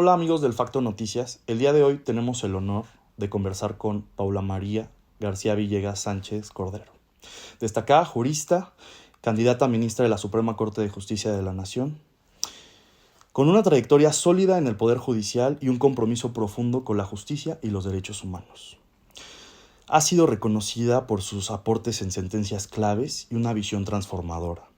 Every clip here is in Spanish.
Hola amigos del Facto Noticias, el día de hoy tenemos el honor de conversar con Paula María García Villegas Sánchez Cordero, destacada jurista, candidata a ministra de la Suprema Corte de Justicia de la Nación, con una trayectoria sólida en el Poder Judicial y un compromiso profundo con la justicia y los derechos humanos. Ha sido reconocida por sus aportes en sentencias claves y una visión transformadora.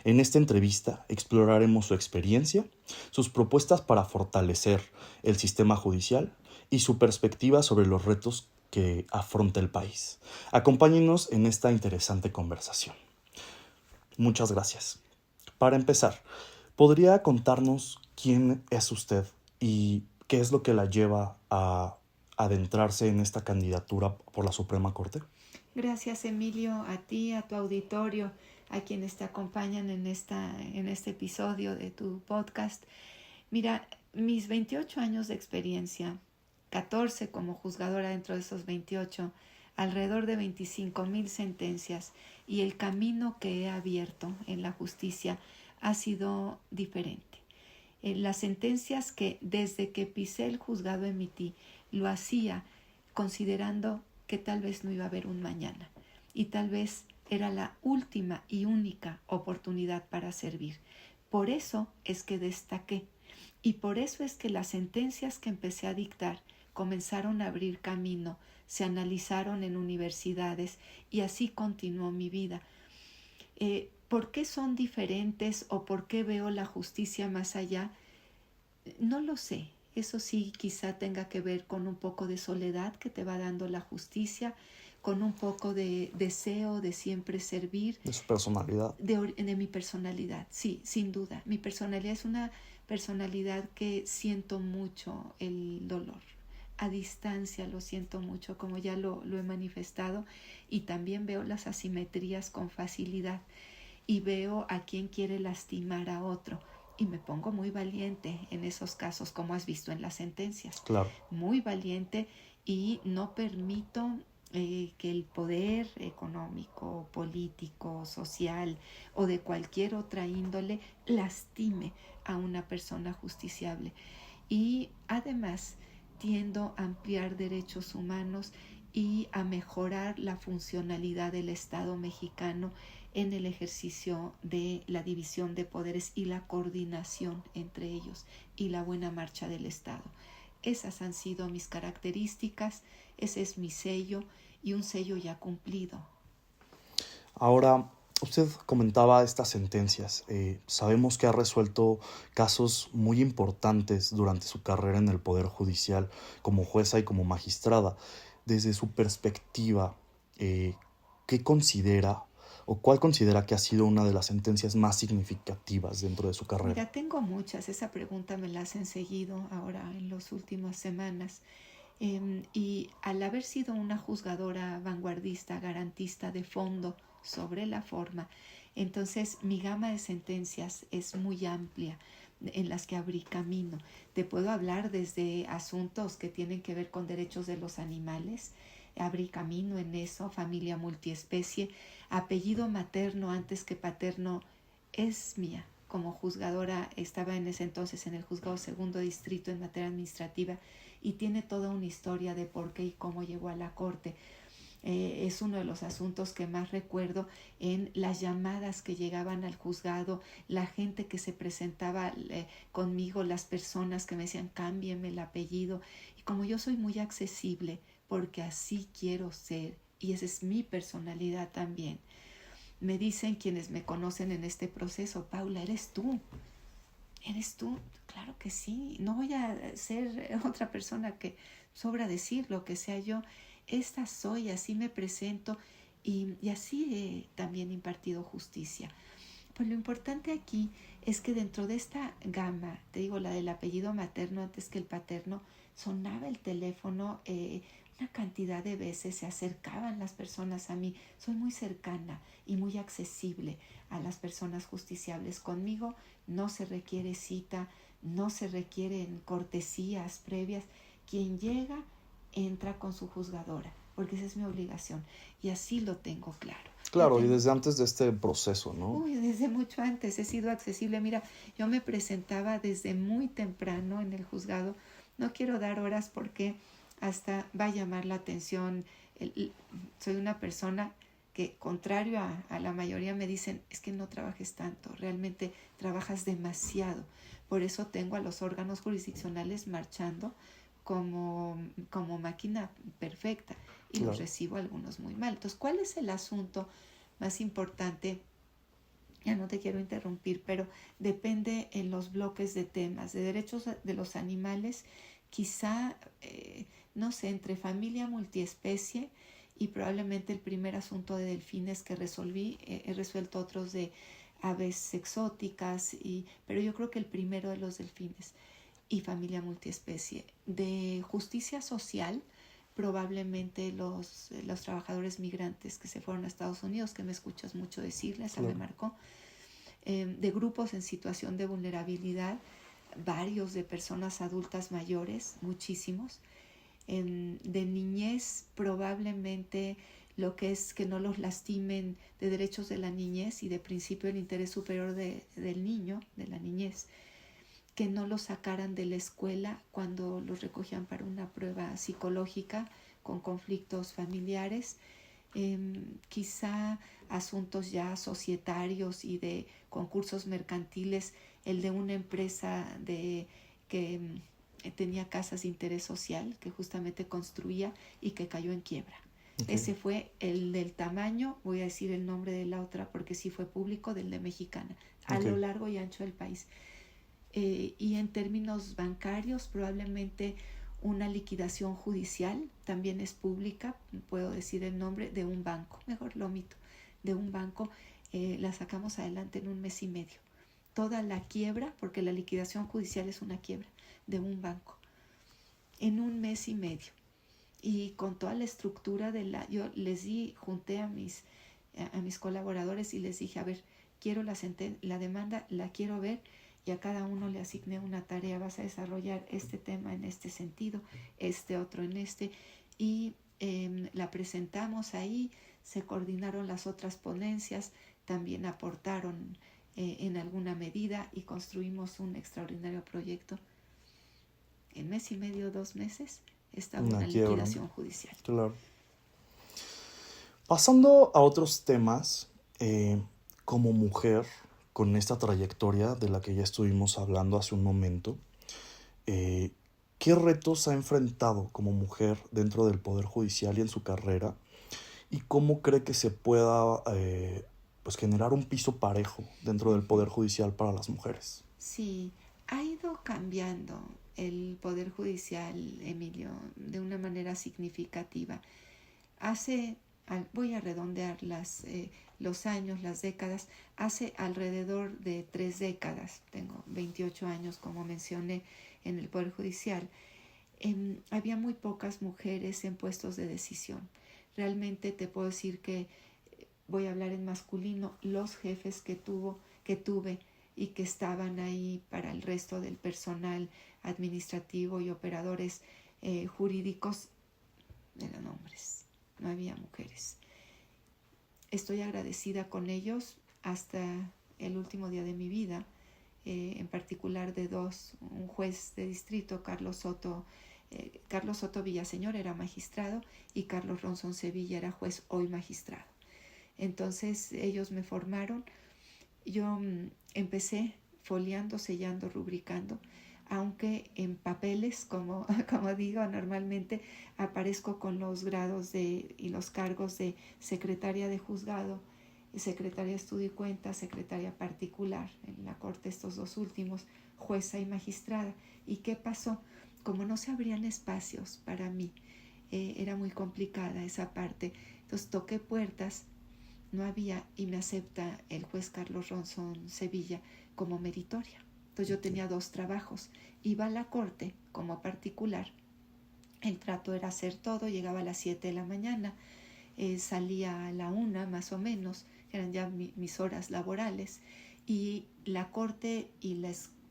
En esta entrevista exploraremos su experiencia, sus propuestas para fortalecer el sistema judicial y su perspectiva sobre los retos que afronta el país. Acompáñenos en esta interesante conversación. Muchas gracias. Para empezar, ¿podría contarnos quién es usted y qué es lo que la lleva a adentrarse en esta candidatura por la Suprema Corte? Gracias, Emilio, a ti, a tu auditorio, a quienes te acompañan en este episodio de tu podcast. Mira, mis 28 años de experiencia, 14 como juzgadora dentro de esos 28, alrededor de 25,000 sentencias y el camino que he abierto en la justicia ha sido diferente. Las sentencias que desde que pisé el juzgado emití, lo hacía considerando que tal vez no iba a haber un mañana y tal vez era la última y única oportunidad para servir. Por eso es que destaqué y por eso es que las sentencias que empecé a dictar comenzaron a abrir camino, se analizaron en universidades y así continuó mi vida. ¿Por qué son diferentes o por qué veo la justicia más allá? No lo sé. Eso sí, quizá tenga que ver con un poco de soledad que te va dando la justicia, con un poco de deseo de siempre servir. De su personalidad. De mi personalidad, sí, sin duda. Mi personalidad es una personalidad que siento mucho el dolor. A distancia lo siento mucho, como ya lo he manifestado, y también veo las asimetrías con facilidad y veo a quien quiere lastimar a otro. Y me pongo muy valiente en esos casos, como has visto en las sentencias. Claro. Muy valiente y no permito que el poder económico, político, social o de cualquier otra índole lastime a una persona justiciable. Y además tiendo a ampliar derechos humanos y a mejorar la funcionalidad del Estado mexicano en el ejercicio de la división de poderes y la coordinación entre ellos y la buena marcha del Estado. Esas han sido mis características, ese es mi sello y un sello ya cumplido. Ahora, usted comentaba estas sentencias. Sabemos que ha resuelto casos muy importantes durante su carrera en el Poder Judicial como jueza y como magistrada. Desde su perspectiva, ¿qué considera o cuál considera que ha sido una de las sentencias más significativas dentro de su carrera? Mira, tengo muchas. Esa pregunta me la hacen seguido ahora en las últimas semanas. Y al haber sido una juzgadora vanguardista, garantista de fondo sobre la forma, entonces mi gama de sentencias es muy amplia en las que abrí camino. Te puedo hablar desde asuntos que tienen que ver con derechos de los animales, abrí camino en eso, familia multiespecie, apellido materno antes que paterno es mía. Como juzgadora estaba en ese entonces en el juzgado segundo distrito en materia administrativa y tiene toda una historia de por qué y cómo llegó a la corte. Es uno de los asuntos que más recuerdo en las llamadas que llegaban al juzgado, la gente que se presentaba conmigo, las personas que me decían cámbieme el apellido. Y como yo soy muy accesible, porque así quiero ser, y esa es mi personalidad también, me dicen quienes me conocen en este proceso, Paula, ¿eres tú? ¿Eres tú? Claro que sí. No voy a ser otra persona que sobra decir lo que sea yo. Esta soy, así me presento y así he también impartido justicia. Pues lo importante aquí es que dentro de esta gama, te digo, la del apellido materno antes que el paterno, sonaba el teléfono una cantidad de veces, se acercaban las personas a mí. Soy muy cercana y muy accesible a las personas justiciables. Conmigo no se requiere cita, no se requieren cortesías previas. Quien llega entra con su juzgadora, porque esa es mi obligación y así lo tengo claro. Claro, y desde antes de este proceso, ¿no? Uy, desde mucho antes he sido accesible. Mira, yo me presentaba desde muy temprano en el juzgado. No quiero dar horas porque hasta va a llamar la atención. Soy una persona que, contrario a la mayoría, me dicen, es que no trabajes tanto, realmente trabajas demasiado. Por eso tengo a los órganos jurisdiccionales marchando como máquina perfecta y los Claro. recibo algunos muy mal. Entonces, ¿cuál es el asunto más importante? Ya no te quiero interrumpir, pero depende en los bloques de temas, de derechos de los animales, quizá, no sé, entre familia multiespecie y probablemente el primer asunto de delfines que resolví, he resuelto otros de aves exóticas, pero yo creo que el primero de los delfines y familia multiespecie. De justicia social, probablemente los trabajadores migrantes que se fueron a Estados Unidos, que me escuchas mucho decirles, esa me marcó. De grupos en situación de vulnerabilidad, varios de personas adultas mayores, muchísimos. De niñez, probablemente lo que es que no los lastimen, de derechos de la niñez y de principio del interés superior del niño, de la niñez, que no los sacaran de la escuela cuando los recogían para una prueba psicológica con conflictos familiares, quizá asuntos ya societarios y de concursos mercantiles, el de una empresa que tenía casas de interés social, que justamente construía y que cayó en quiebra. Okay. Ese fue el del tamaño, voy a decir el nombre de la otra porque sí fue público, del de Mexicana, a lo largo y ancho del país. Y en términos bancarios, probablemente una liquidación judicial, también es pública, puedo decir el nombre, de un banco, mejor lo omito, de un banco, la sacamos adelante en 1 mes y medio. Toda la quiebra, porque la liquidación judicial es una quiebra, de un banco, en 1 mes y medio. Y con toda la estructura yo les junté a mis colaboradores y les dije, a ver, quiero la demanda, la quiero ver, y a cada uno le asigné una tarea, vas a desarrollar este tema en este sentido, este otro en este, y la presentamos ahí, se coordinaron las otras ponencias, también aportaron en alguna medida y construimos un extraordinario proyecto. En 1 mes y medio, 2 meses, estaba una liquidación judicial. Claro. Pasando a otros temas, como mujer, con esta trayectoria de la que ya estuvimos hablando hace un momento, ¿qué retos ha enfrentado como mujer dentro del Poder Judicial y en su carrera? ¿Y cómo cree que se pueda pues generar un piso parejo dentro del Poder Judicial para las mujeres? Sí, ha ido cambiando el Poder Judicial, Emilio, de una manera significativa. Voy a redondear los años, las décadas, hace alrededor de 3 décadas, tengo 28 años como mencioné en el Poder Judicial, había muy pocas mujeres en puestos de decisión. Realmente te puedo decir que, voy a hablar en masculino, los jefes que tuve y que estaban ahí para el resto del personal administrativo y operadores jurídicos eran hombres, no había mujeres. Estoy agradecida con ellos hasta el último día de mi vida, en particular de dos, un juez de distrito, Carlos Soto Villaseñor era magistrado y Carlos Ronzón Sevilla era juez, hoy magistrado. Entonces ellos me formaron, yo empecé foliando, sellando, rubricando, aunque en papeles, como digo, normalmente aparezco con los grados y los cargos de secretaria de juzgado, secretaria de estudio y cuenta, secretaria particular, en la corte estos 2 últimos, jueza y magistrada. ¿Y qué pasó? Como no se abrían espacios para mí, era muy complicada esa parte, entonces toqué puertas, no había, y me acepta el juez Carlos Ronzón Sevilla como meritoria. Entonces yo tenía 2 trabajos, iba a la corte como particular, el trato era hacer todo, llegaba a las 7 de la mañana, salía a la 1 más o menos, eran ya mis horas laborales, y la corte y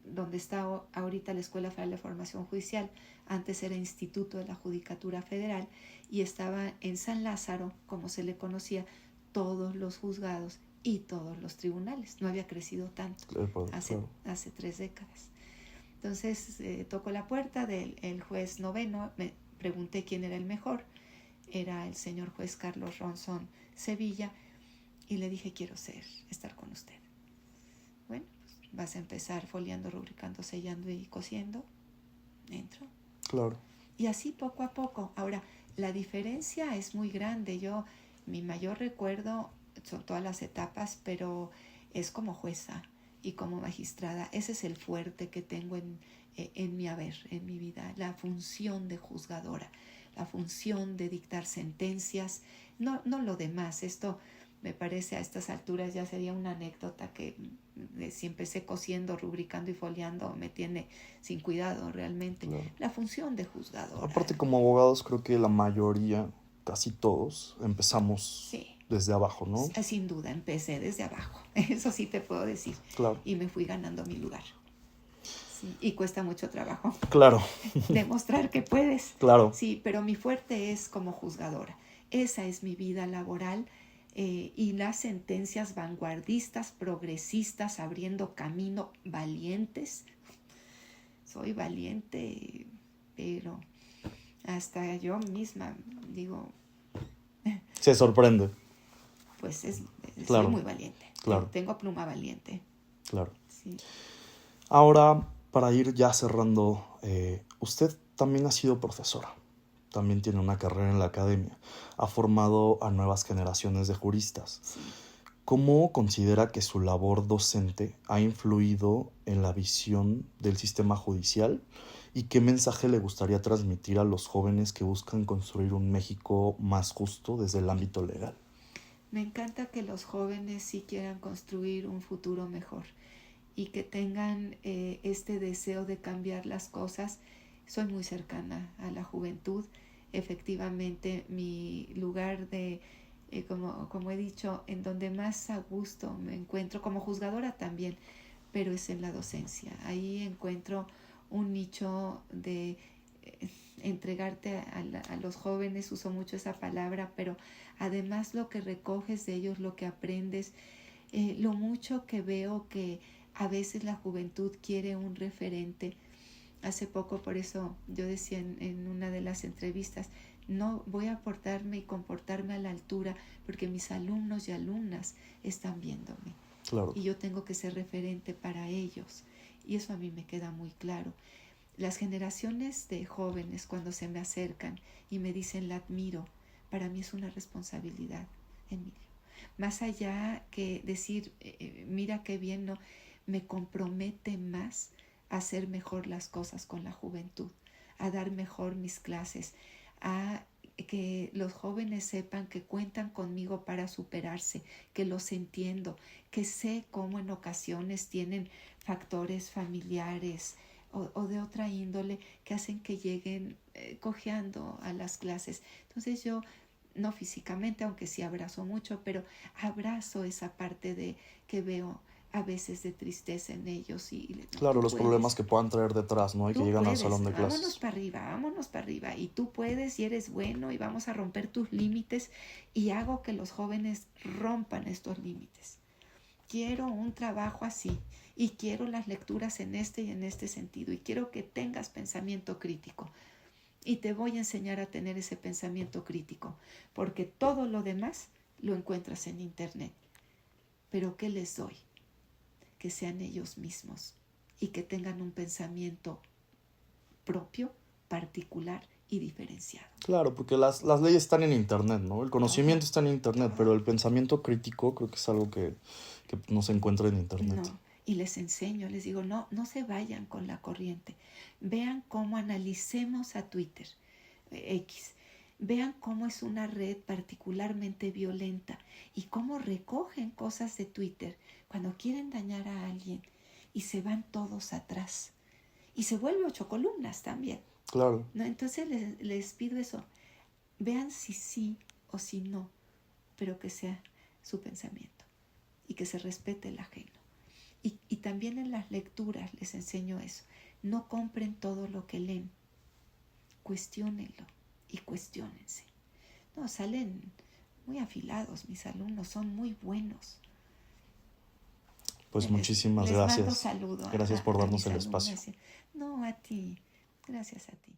donde está ahorita la Escuela Federal de Formación Judicial, antes era Instituto de la Judicatura Federal, y estaba en San Lázaro, como se le conocía, todos los juzgados y todos los tribunales. No había crecido tanto hace 3 décadas. Entonces tocó la puerta del juez noveno, me pregunté quién era el mejor, era el señor juez Carlos Ronzón Sevilla, y le dije, quiero estar con usted. Bueno, pues vas a empezar foliando, rubricando, sellando y cosiendo. Entro. Claro. Y así poco a poco. Ahora, la diferencia es muy grande. Mi mayor recuerdo son todas las etapas, pero es como jueza y como magistrada. Ese es el fuerte que tengo en mi haber, en mi vida. La función de juzgadora, la función de dictar sentencias, no lo demás. Esto me parece a estas alturas ya sería una anécdota que si empecé cosiendo, rubricando y foliando me tiene sin cuidado realmente. Claro. La función de juzgadora. Aparte, como abogados, creo que la mayoría, casi todos, empezamos desde abajo, ¿no? Sin duda, empecé desde abajo. Eso sí te puedo decir. Claro. Y me fui ganando mi lugar. Sí, y cuesta mucho trabajo. Claro. Demostrar que puedes. Claro. Sí, pero mi fuerte es como juzgadora. Esa es mi vida laboral. Y las sentencias vanguardistas, progresistas, abriendo camino, valientes. Soy valiente, pero hasta yo misma digo... Se sorprende. Pues claro. Soy muy valiente. Claro. Tengo pluma valiente. Claro. Sí. Ahora, para ir ya cerrando, usted también ha sido profesora. También tiene una carrera en la academia. Ha formado a nuevas generaciones de juristas. Sí. ¿Cómo considera que su labor docente ha influido en la visión del sistema judicial? ¿Y qué mensaje le gustaría transmitir a los jóvenes que buscan construir un México más justo desde el ámbito legal? Me encanta que los jóvenes sí quieran construir un futuro mejor y que tengan este deseo de cambiar las cosas. Soy muy cercana a la juventud. Efectivamente, mi lugar de, como he dicho, en donde más a gusto me encuentro, como juzgadora también, pero es en la docencia. Ahí encuentro un nicho de entregarte a los jóvenes, uso mucho esa palabra, pero además lo que recoges de ellos, lo que aprendes, lo mucho que veo que a veces la juventud quiere un referente. Hace poco, por eso yo decía en una de las entrevistas, no voy a portarme y comportarme a la altura porque mis alumnos y alumnas están viéndome. Claro. Y yo tengo que ser referente para ellos. Y eso a mí me queda muy claro. Las generaciones de jóvenes cuando se me acercan y me dicen la admiro, para mí es una responsabilidad, Emilio. Más allá que decir, mira qué bien, no, me compromete más a hacer mejor las cosas con la juventud, a dar mejor mis clases, a que los jóvenes sepan que cuentan conmigo para superarse, que los entiendo, que sé cómo en ocasiones tienen factores familiares o de otra índole que hacen que lleguen cojeando a las clases. Entonces yo, no físicamente, aunque sí abrazo mucho, pero abrazo esa parte de que veo a veces de tristeza en ellos. Claro, los problemas que puedan traer detrás, ¿no? Y que llegan al salón de clases. Vámonos para arriba. Y tú puedes y eres bueno y vamos a romper tus límites y hago que los jóvenes rompan estos límites. Quiero un trabajo así y quiero las lecturas en este y en este sentido y quiero que tengas pensamiento crítico. Y te voy a enseñar a tener ese pensamiento crítico porque todo lo demás lo encuentras en internet. Pero ¿qué les doy? Que sean ellos mismos y que tengan un pensamiento propio, particular y diferenciado. Claro, porque las leyes están en internet, ¿no? El conocimiento está en internet, pero el pensamiento crítico creo que es algo que no se encuentra en internet. No, y les enseño, les digo, no se vayan con la corriente. Vean cómo analicemos a Twitter, X. Vean cómo es una red particularmente violenta y cómo recogen cosas de Twitter cuando quieren dañar a alguien y se van todos atrás. Y se vuelve 8 columnas también. Claro. ¿No? Entonces les pido eso. Vean si sí o si no, pero que sea su pensamiento y que se respete el ajeno. Y también en las lecturas les enseño eso. No compren todo lo que leen. Cuestiónenlo y cuestiónense. No, salen muy afilados mis alumnos, son muy buenos. Pues muchísimas les mando gracias. saludo Gracias por darnos mis el alumnos. espacio. No, a ti. Gracias a ti.